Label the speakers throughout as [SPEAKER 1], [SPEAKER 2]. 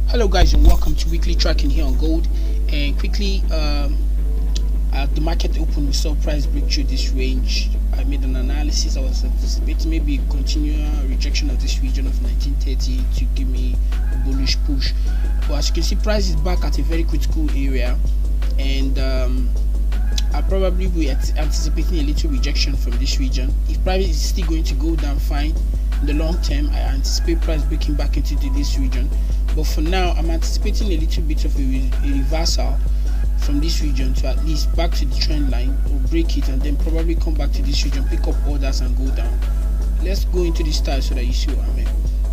[SPEAKER 1] Hello guys, and welcome to weekly tracking here on gold. And quickly, at the market open, we saw price break through this range. I made an analysis. I was anticipating maybe a continual rejection of this region of 1930 to give me a bullish push, but as you can see, price is back at a very critical area, and I probably be anticipating a little rejection from this region. If price is still going to go down, fine. In the long term, I anticipate price breaking back into this region, but for now I'm anticipating a little bit of a reversal from this region to at least back to the trend line or break it, and then probably come back to this region, pick up orders and go down. Let's go into this style so that you see what I mean.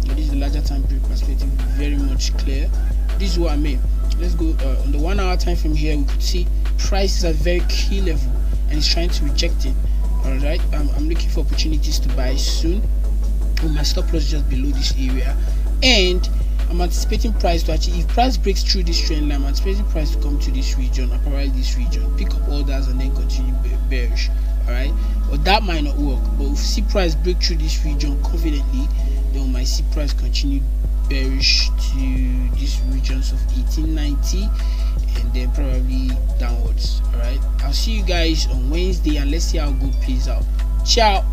[SPEAKER 1] Now, this is the larger time period perspective, very much clear. This is what I mean. Let's go on the 1 hour time frame. Here we could see price is at very key level and it's trying to reject it. All right, I'm looking for opportunities to buy soon with my stop loss just below this area, and I'm anticipating price to actually, if price breaks through this trend line, I'm anticipating price to come to this region and probably this region, pick up orders and then continue bearish. All right, but that might not work. But if we see price break through this region confidently, then we might see price continue bearish to these regions of 1890 and then probably downwards. All right, I'll see you guys on Wednesday and let's see how good plays out. Ciao.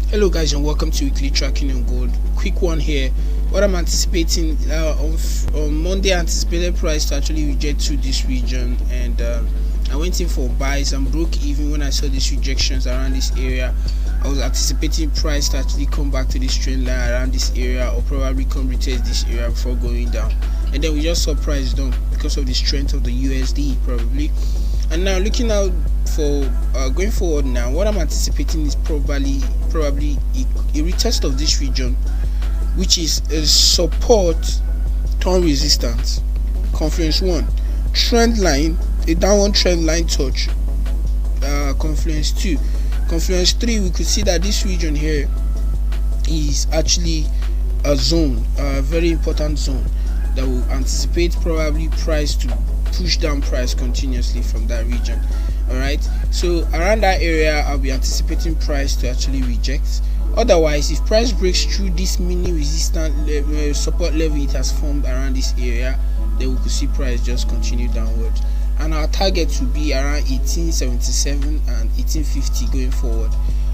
[SPEAKER 1] Hello guys, and welcome to weekly tracking on gold. Quick one here. What I'm anticipating on Monday, I anticipated price to actually reject through this region, and I went in for buys and broke even when I saw these rejections around this area. I was anticipating price to actually come back to this trend line around this area, or probably come retest this area before going down, and then we just saw price down because of the strength of the USD probably. And now looking out for going forward, now what I'm anticipating is probably a retest of this region, which is a support turn resistance, confluence 1 trend line, a downward trend line touch, confluence 2, confluence 3. We could see that this region here is actually a zone, a very important zone that will anticipate probably price to push down price continuously from that region. All right, so around that area I'll be anticipating price to actually reject. Otherwise, if price breaks through this mini resistance support level it has formed around this area, then we could see price just continue downwards, and our target to be around 1877 and 1850 going forward.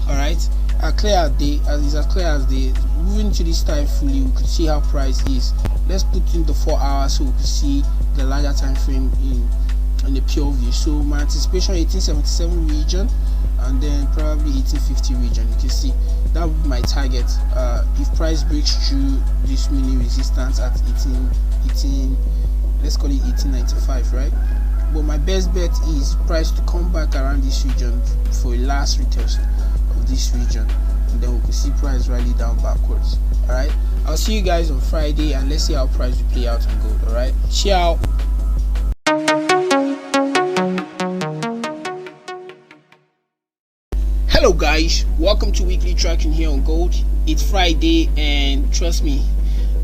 [SPEAKER 1] All right, as clear as day, as clear as day. Moving to this time fully, we could see how price is. Let's put in the 4 hours so we could see the larger time frame in the pure view. So my anticipation 1877 region and then probably 1850 region. You can see that would be my target if price breaks through this mini resistance at 18, let's call it 1895, right? But my best bet is price to come back around this region for a last retest of this region, and then we could see price rally down backwards. All right, I'll see you guys on Friday and let's see how price will play out on gold. All right, ciao. Hello guys, welcome to weekly tracking here on gold. It's Friday and trust me,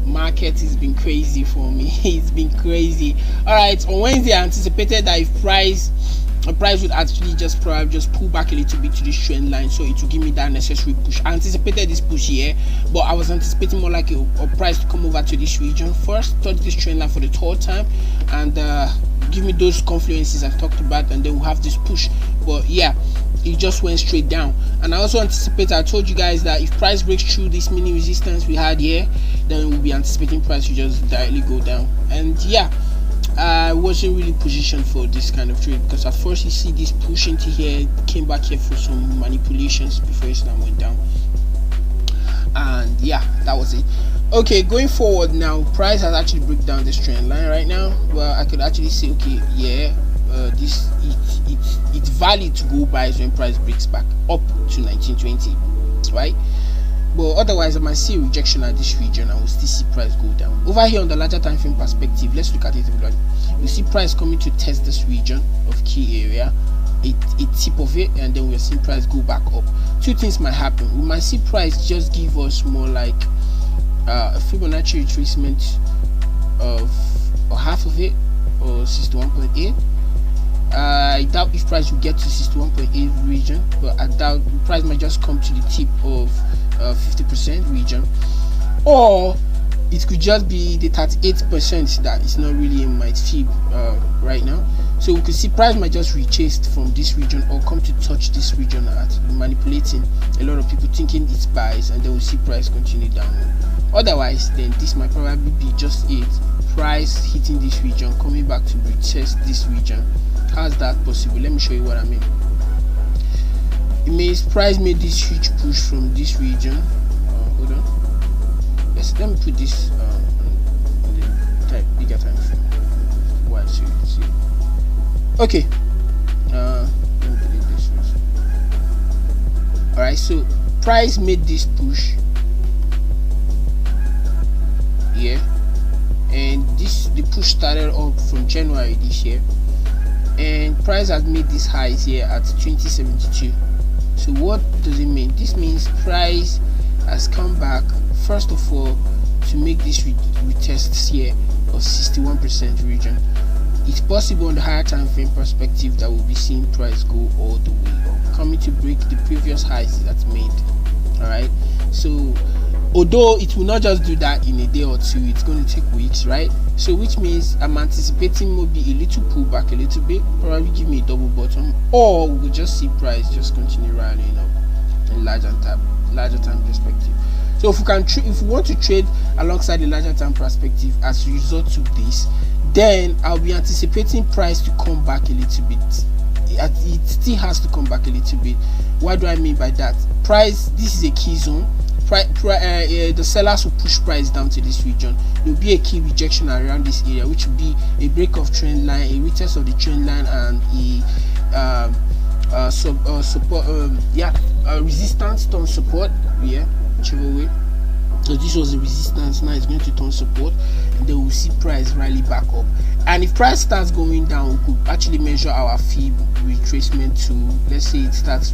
[SPEAKER 1] market has been crazy for me. It's been crazy. All right, on Wednesday I anticipated that if price would actually just pull back a little bit to this trend line, so it will give me that necessary push. I anticipated this push here, but I was anticipating more like a price to come over to this region first, touch this trend line for the 3rd time, and give me those confluences I talked about, and then we'll have this push. But yeah, it just went straight down. And I also anticipate, I told you guys that if price breaks through this mini resistance we had here, then we'll be anticipating price to just directly go down. And yeah, I wasn't really positioned for this kind of trade, because at first you see this push into here, came back here for some manipulations before it went down, and yeah, that was it. Okay, going forward now, price has actually broke down this trend line right now. Well, I could actually say, okay, yeah, it's valid to go buy when price breaks back up to 1920, right? But otherwise I might see a rejection at this region and we'll still see price go down. Over here on the larger time frame perspective, let's look at it. You see price coming to test this region of key area, a tip of it, and then we're seeing price go back up. Two things might happen. We might see price just give us more like a Fibonacci retracement of or half of it, or 61.8, I doubt if price will get to 61.8 region, but I doubt the price might just come to the tip of 50% region, or it could just be the 38% that is not really in my fib right now. So we could see price might just retrace from this region or come to touch this region at manipulating a lot of people thinking it's buys, and then we'll see price continue downward. Otherwise, then this might probably be just it, price hitting this region, coming back to retest this region. How's that possible? Let me show you what I mean. It means price made this huge push from this region. Hold on. Yes, let me put this on the bigger time frame. Why, so you can see. Okay. Let me delete this first. Alright, so price made this push here, and the push started up from January this year, and price has made these highs here at 2072. So what does it mean? This means price has come back first of all to make this retest here of 61% region. It's possible on the higher time frame perspective that we'll be seeing price go all the way up, coming to break the previous highs that's made. Alright, so although it will not just do that in a day or two, it's going to take weeks, right? So which means I'm anticipating maybe a little pullback, a little bit, probably give me a double bottom, or we'll just see price just continue rallying up in larger time perspective. So if we want to trade alongside the larger time perspective as a result of this, then I'll be anticipating price to come back a little bit. It still has to come back a little bit. What do I mean by that? Price, this is a key zone. The sellers will push price down to this region. There will be a key rejection around this area, which will be a break of trend line, a retest of the trend line, and a resistance turn support, whichever way. So this was the resistance, now it's going to turn support, and then we'll see price rally back up. And if price starts going down, we could actually measure our fib retracement to, let's say it starts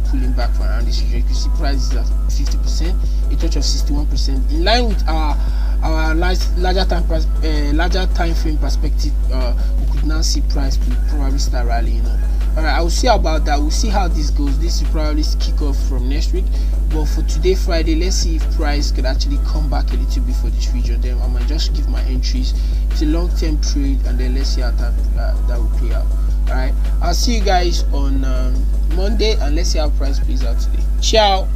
[SPEAKER 1] pulling back from around this region. You can see price is at 50%, a touch of 61%, in line with our larger time frame perspective. We could now see price will probably start rallying up. Alright, I will see about that. We'll see how this goes. This will probably kick off from next week, but for today, Friday, let's see if price could actually come back a little bit for this region. Then I might just give my entries. It's a long-term trade, and then let's see how that will play out. Alright, I'll see you guys on Monday, and let's see how price plays out today. Ciao.